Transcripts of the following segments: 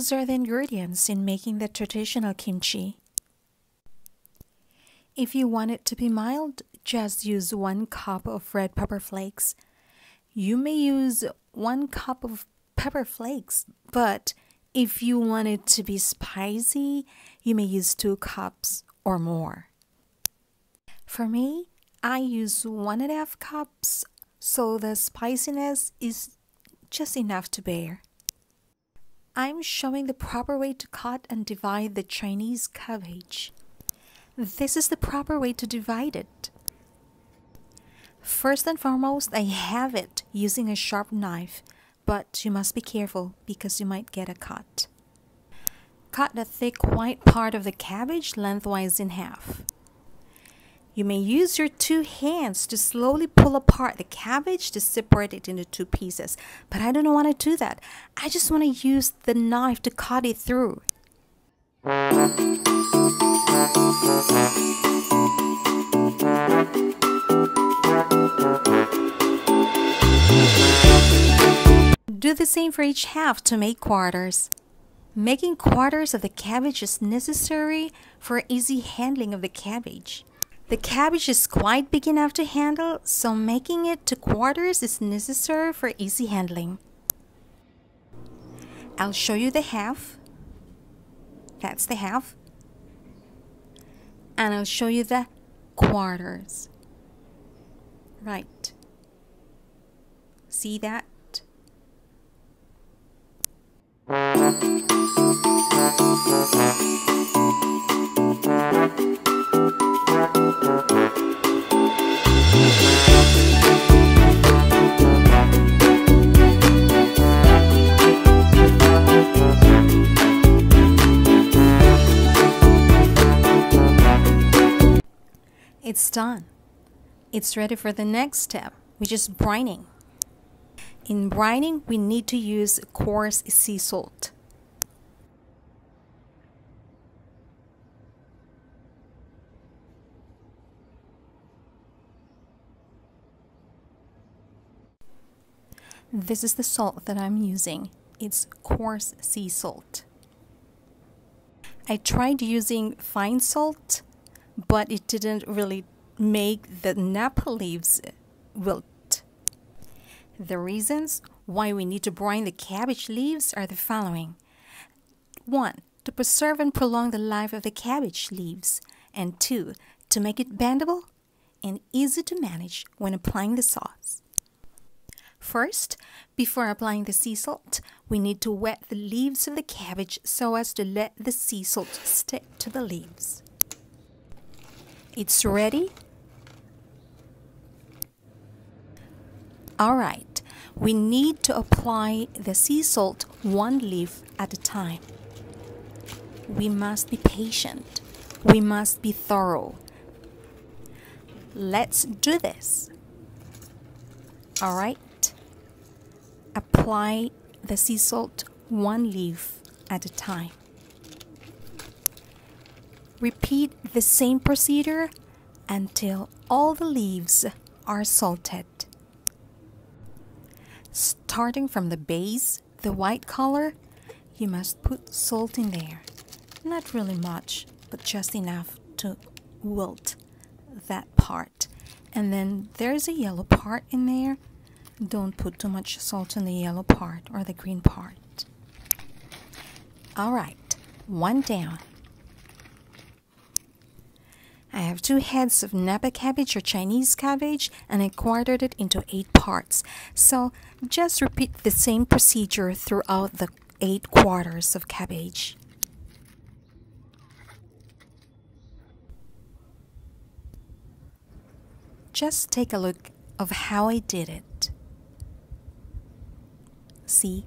those are the ingredients in making the traditional kimchi. If you want it to be mild, just use 1 cup of red pepper flakes. You may use 1 cup of pepper flakes, but if you want it to be spicy, you may use 2 cups or more. For me, I use 1.5 cups, so the spiciness is just enough to bear. I'm showing the proper way to cut and divide the Chinese cabbage. This is the proper way to divide it. First and foremost, I have it using a sharp knife, but you must be careful because you might get a cut. Cut the thick white part of the cabbage lengthwise in half. You may use your 2 hands to slowly pull apart the cabbage to separate it into 2 pieces, but I don't want to do that. I just want to use the knife to cut it through. Do the same for each half to make quarters. Making quarters of the cabbage is necessary for easy handling of the cabbage. The cabbage is quite big enough to handle, so making it to quarters is necessary for easy handling. I'll show you the half. That's the half. And I'll show you the quarters. Right. See that? It's done. It's ready for the next step, which is brining. In brining, we need to use coarse sea salt. This is the salt that I'm using. It's coarse sea salt. I tried using fine salt, but it didn't really make the Napa leaves wilt. The reasons why we need to brine the cabbage leaves are the following. 1. To preserve and prolong the life of the cabbage leaves. And 2. To make it bendable and easy to manage when applying the sauce. First, before applying the sea salt, we need to wet the leaves of the cabbage so as to let the sea salt stick to the leaves. It's ready. Alright, we need to apply the sea salt 1 leaf at a time. We must be patient. We must be thorough. Let's do this. Alright, apply the sea salt 1 leaf at a time. Repeat the same procedure until all the leaves are salted. Starting from the base, the white color, you must put salt in there. Not really much, but just enough to wilt that part. And then there's a yellow part in there. Don't put too much salt in the yellow part or the green part. Alright, 1 down. I have 2 heads of Napa cabbage or Chinese cabbage, and I quartered it into 8 parts. So just repeat the same procedure throughout the 8 quarters of cabbage. Just take a look of how I did it. See?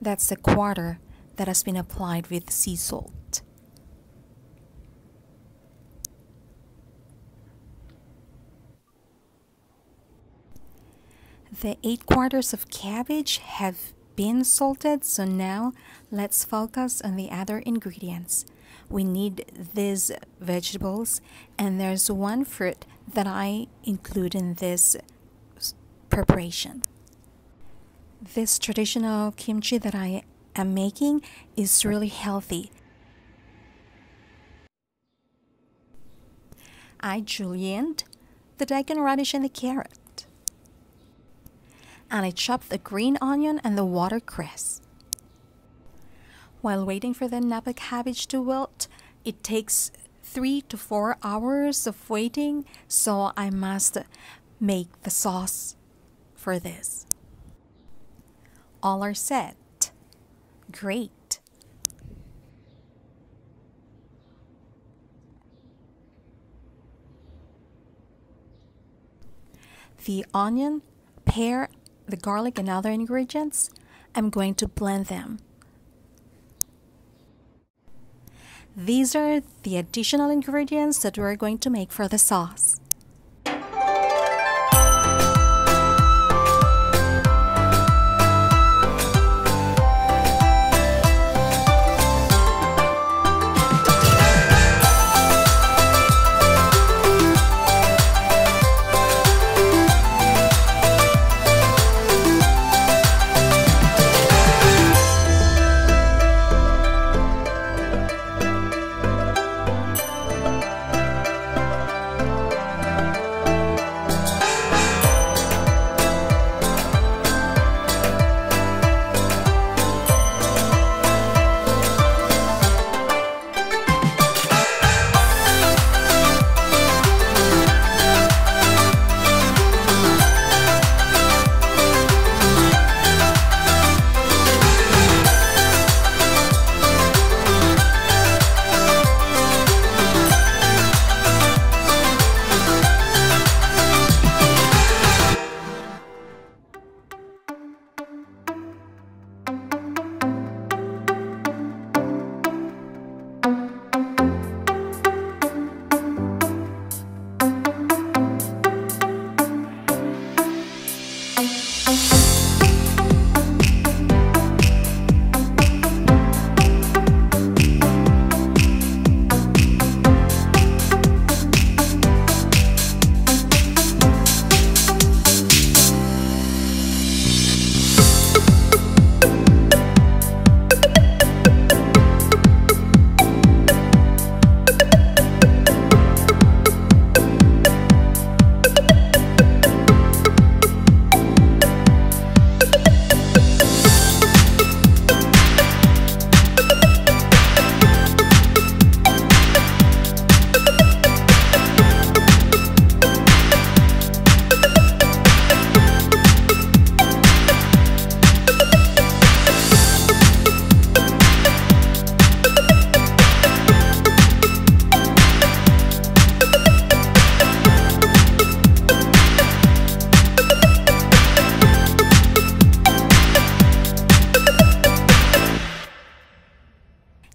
That's the quarter that has been applied with sea salt. The 8 quarters of cabbage have been salted, so now let's focus on the other ingredients. We need these vegetables, and there's 1 fruit that I include in this preparation. This traditional kimchi that I am making is really healthy. I julienned the daikon radish and the carrot. And I chopped the green onion and the watercress. While waiting for the Napa cabbage to wilt, it takes 3 to 4 hours of waiting, so I must make the sauce for this. All are set. Great. The onion, pear, the garlic, and other ingredients, I'm going to blend them. These are the additional ingredients that we're going to make for the sauce.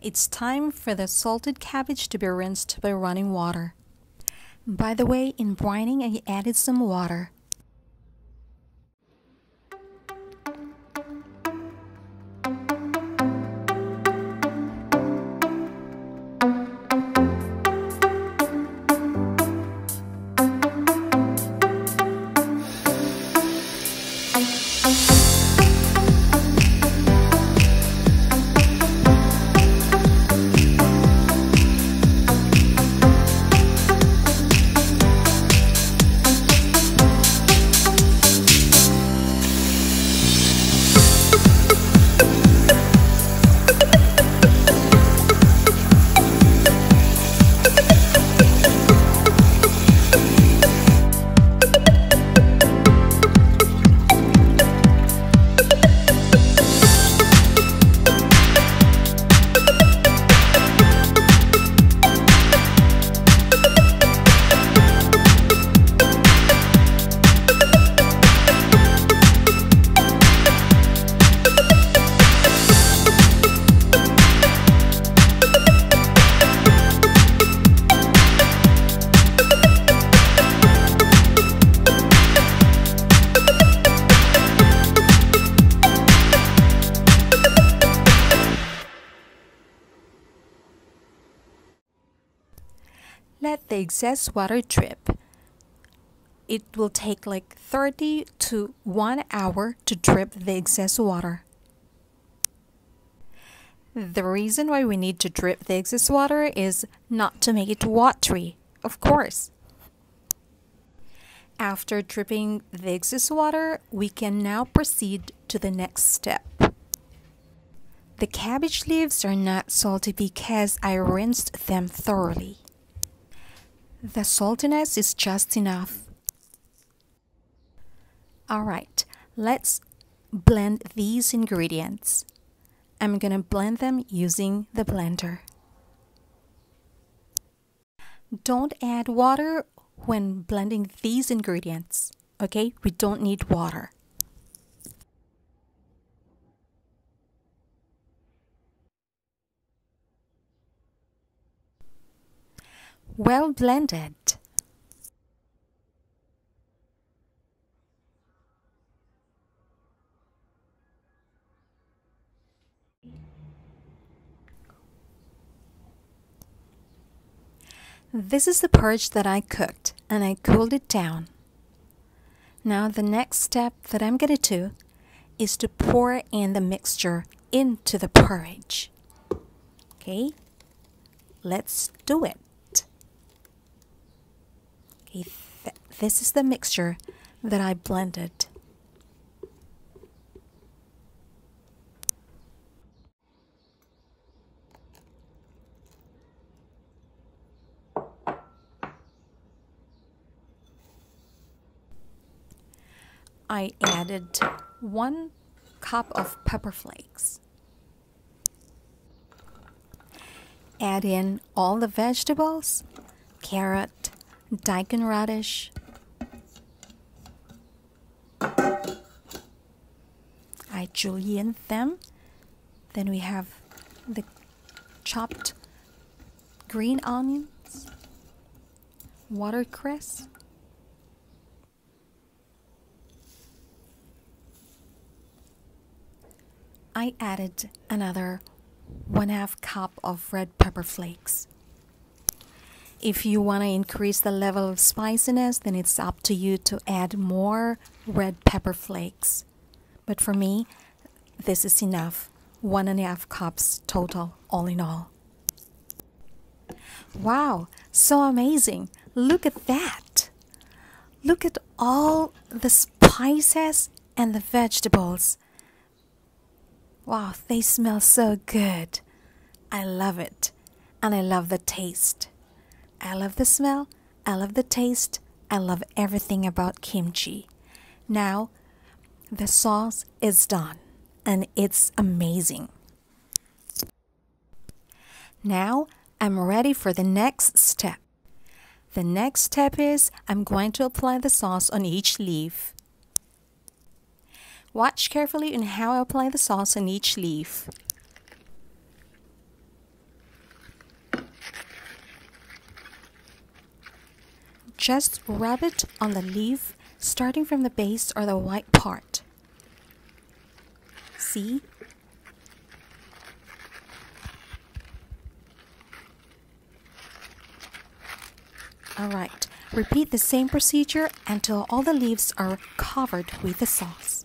It's time for the salted cabbage to be rinsed by running water. By the way, in brining, I added some water. Let the excess water drip. it will take like 30 to 1 hour to drip the excess water. The reason why we need to drip the excess water is not to make it watery, of course. After dripping the excess water, we can now proceed to the next step. The cabbage leaves are not salty because I rinsed them thoroughly. The saltiness is just enough. Alright, let's blend these ingredients. I'm gonna blend them using the blender. Don't add water when blending these ingredients, okay? We don't need water. Well blended. This is the porridge that I cooked and I cooled it down. Now the next step that I'm going to do is to pour in the mixture into the porridge. Okay, let's do it. Okay, this is the mixture that I blended. I added 1 cup of pepper flakes. Add in all the vegetables, carrot, daikon radish. I julienne them. Then we have the chopped green onions, watercress, I added another 1/2 cup of red pepper flakes. If you want to increase the level of spiciness, then it's up to you to add more red pepper flakes. But for me, this is enough. 1.5 cups total, all in all. Wow, so amazing. Look at that. Look at all the spices and the vegetables. Wow, they smell so good. I love it. And I love the taste. I love the smell. I love the taste. I love everything about kimchi. Now, the sauce is done. And it's amazing. Now, I'm ready for the next step. The next step is I'm going to apply the sauce on each leaf. Watch carefully on how I apply the sauce on each leaf. Just rub it on the leaf, starting from the base or the white part. See? Alright, repeat the same procedure until all the leaves are covered with the sauce.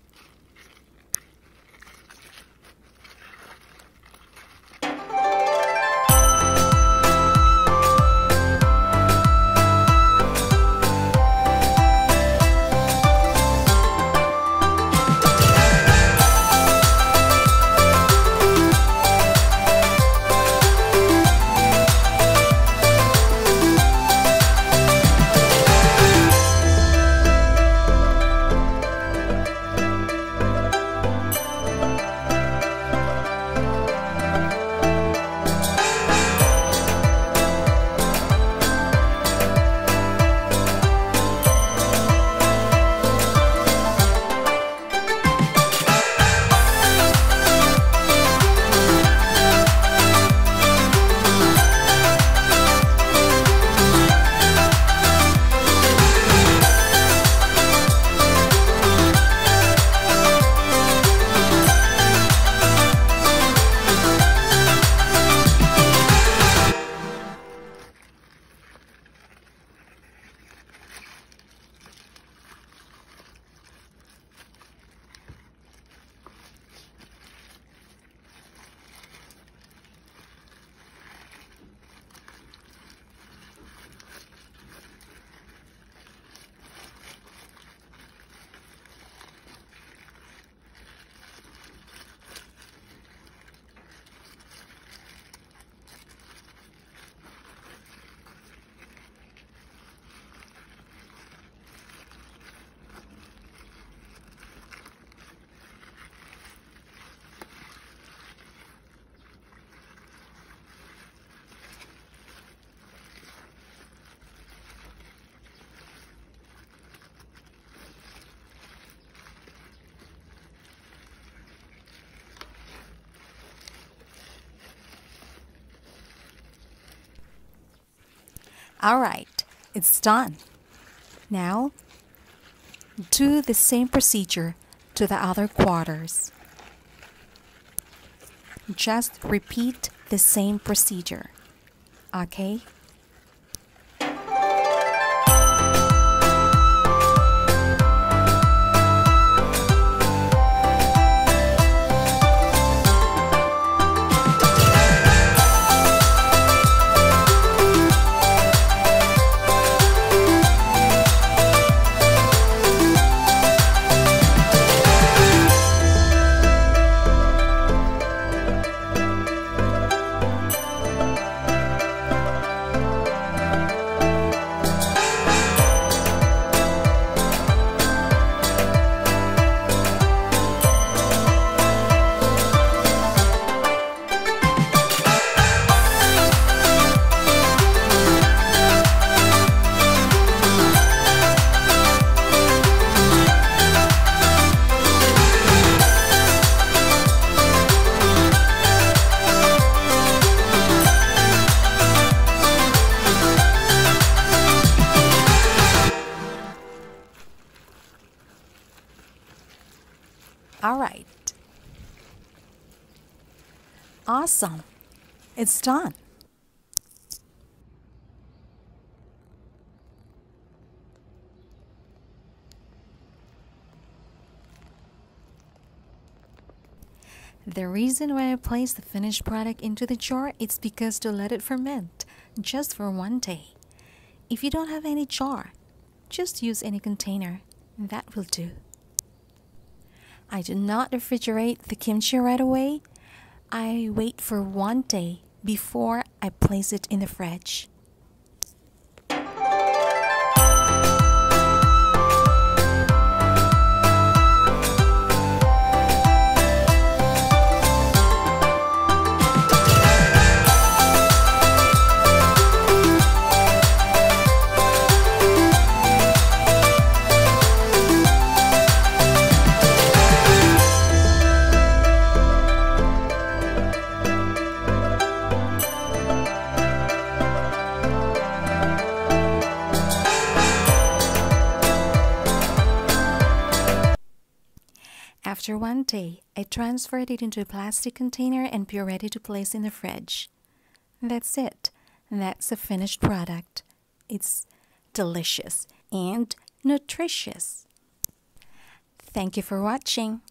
Alright, it's done. Now, do the same procedure to the other quarters. Just repeat the same procedure. Okay? All right. Awesome. It's done. The reason why I place the finished product into the jar is because to let it ferment just for 1 day. If you don't have any jar, just use any container. That will do. I do not refrigerate the kimchi right away. I wait for 1 day before I place it in the fridge. After 1 day, I transferred it into a plastic container and be ready to place in the fridge. That's it. That's a finished product. It's delicious and nutritious. Thank you for watching.